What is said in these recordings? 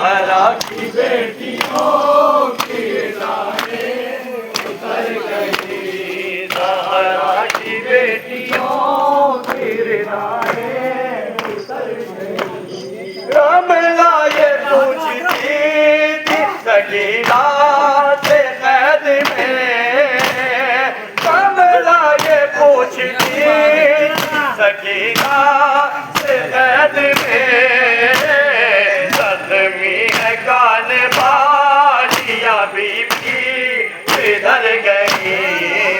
ज़हरा की बेटियों की राहें उतर गई, ज़हरा की बेटियों की राहें उतर गई। रमला ये पूछती थी सकीना से कैद में, रमला ये पूछती सकीना से कैद में, ज़ख्मी है कान बालिया बीबी किधर गई,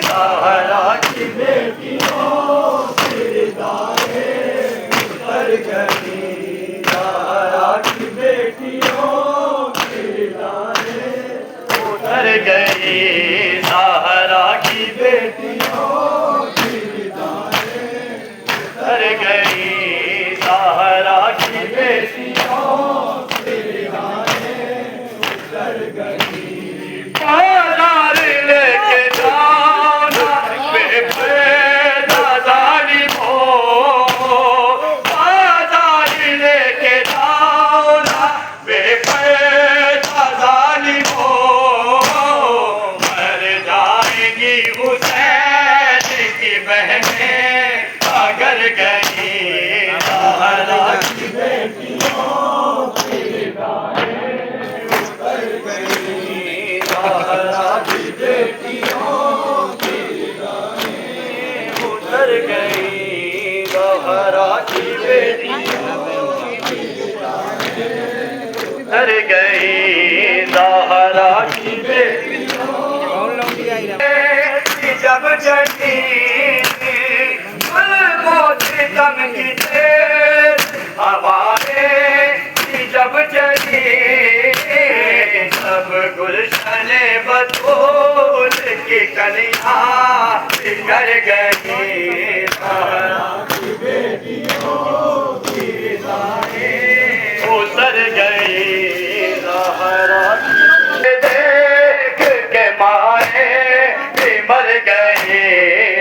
ज़हरा की बेटियों की राहें उतर गई, ज़हरा की बेटियों की राहें उतर गई, ज़हरा की बेटियों की राहें उतर गई, ज़हरा की बेटियों की राहें उतर गई। बाजार लेके जाना बेपैदा जालिम हो, बाजार लेके जाना बेपैदा जालिम हो, मर जाएंगी हुसैन की बहनें अगर गई, ज़हरा की बेटियों की राहें उतर गई, ज़हरा की बेटियों की राहें उतर गई, ज़हरा की बेटियों की राहें उतर गई, ज़हरा की बेटियों जब चढ़ी गुलमोहतम की तेज हवाएं जब चली, सब गुलशने बतूल की कलियां बिखर गई, ज़हरा की बेटियों की राहें उतर गई, ज़हरा देख के माए मर गई,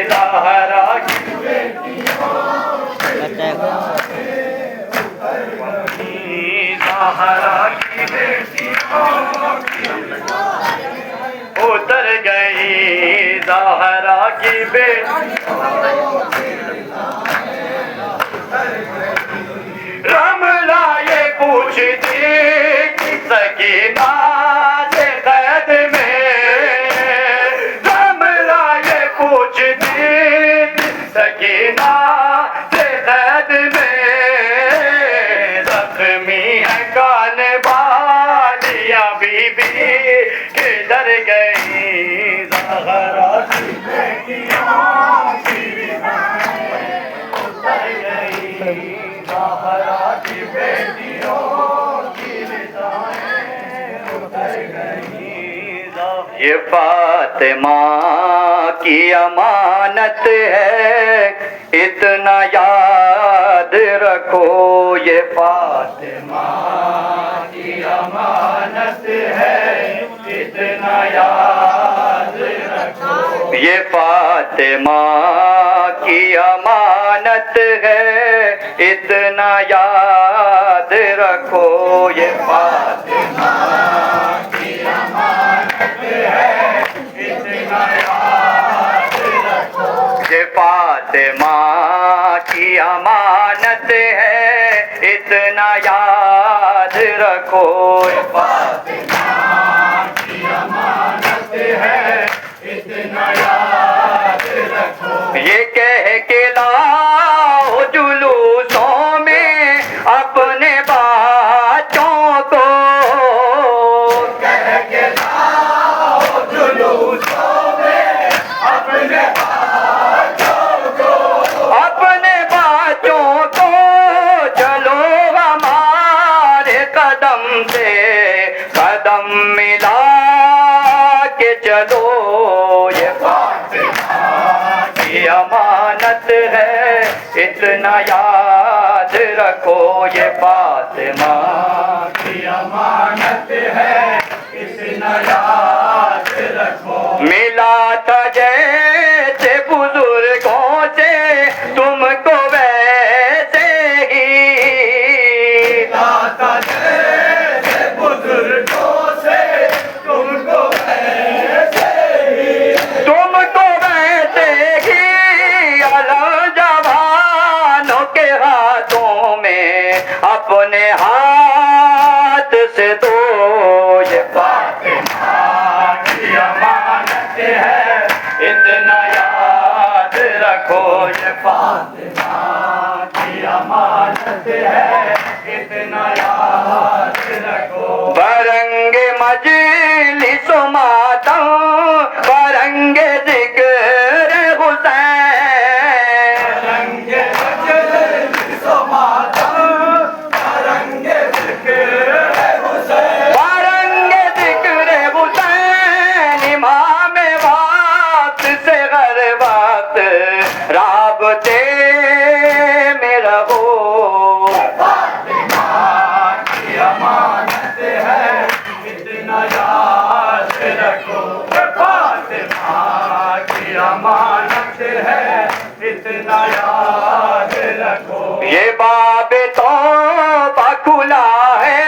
ज़हरा की बेटियों ज़हरा की बेटियों उतर गई, ज़हरा की बेटियों रमला ये पूछती सकीना से कैद में, रमला ये पूछती सकीना से कैद में, ज़ख्मी है कान बालिया बीबी किधर गई, ज़हरा की बेटियों की राहें उतर गई, ज़हरा की बेटियों की राहें उतर गई। ये फातिमा की अमानत है इतना याद रखो, ये फातिमा की अमानत है इतना याद रखो, ये फातिमा की अमानत है इतना याद रखो, ये फातिमा की अमानत है इतना याद रखो, ये फातिमा की अमानत है इतना याद रखो, ये फातिमा की अमानत है इतना याद रखो, ये कह के लाओ जुलूसों में अपने बच्चों को, कह के लाओ जुलूसों में अपने बच्चों को, अपने बच्चों को चलो हमारे कदम से कदम मिला के चलो, ये फातिमा की अमानत है इतना याद रखो, ये फातिमा की अमानत है इतना याद रखो, मिला था जैसे बुजुर्गों से तुमको वैसे ही, मिला था जैसे दो, ये फातिमा की अमानत है, इतना याद रखो। ये फातिमा की अमानत है, इतना याद रखो। बरंगे मजलिसो मातम, बरंगे जिक्र हुसैन, बरंगे मजलिसो मातम, बरंगे जिक्र हुसैन, बरंगे जिक्र हुसैन। इमाम वक्त से हर वक्त राबते में रहो। फातिमा की अमानत है, इतना याद रखो। फातिमा की अमानत है, इतना याद रखो। ये बाब तौबा खुला है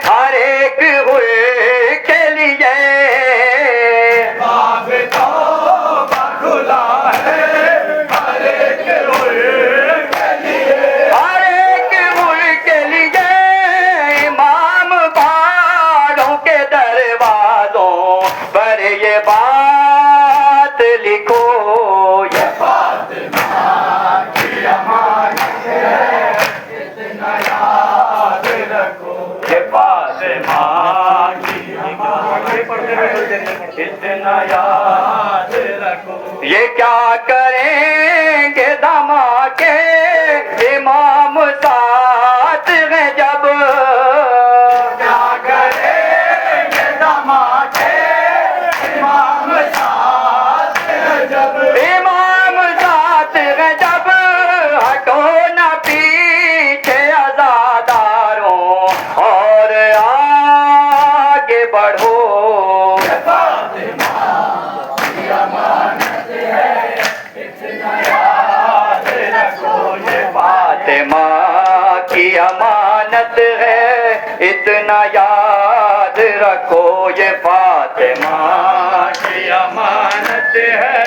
हर एक हुए के लिए, बाब तौबा खुला है हर एक हुए के लिए, हर एक हुए के लिए। इमाम बाड़ों के दरवाजों पर ये बात लिखो। ये फातिमा की अमानत है, इतना याद रखो। ये फातिमा की अमानत, इतना याद रखो। ये क्या करेंगे धमाके, इमाम साथ है जब, क्या करेंगे धमाके, इमाम साथ है जब, इमाम साथ है जब। हटो न पीछे आजादारों और आगे बढ़ो। फातिमा की अमानत है, इतना याद रखो। ये फातिमा की अमानत है, इतना याद रखो। ये फातिमा की अमानत है,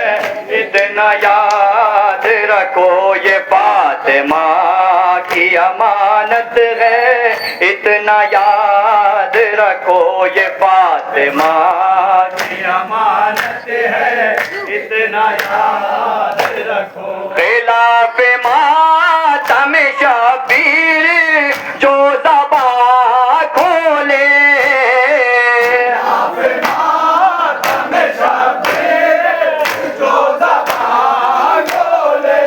इतना याद रखो। ये फातिमा की अमानत है, इतना याद रखो। ये फातिमा की अमानत है, इतना याद रखो। खिलाफ मातम शबीर जो ज़बा खोले, खिलाफ मातम शबीर जो ज़बा खोले,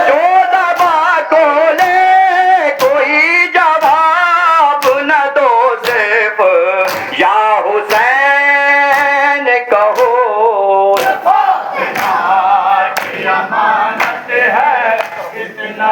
जो ज़बा खोले। कोई जवाब न दो, सिर्फ या हुसैन कहो। फातिमा की अमानत है, इतना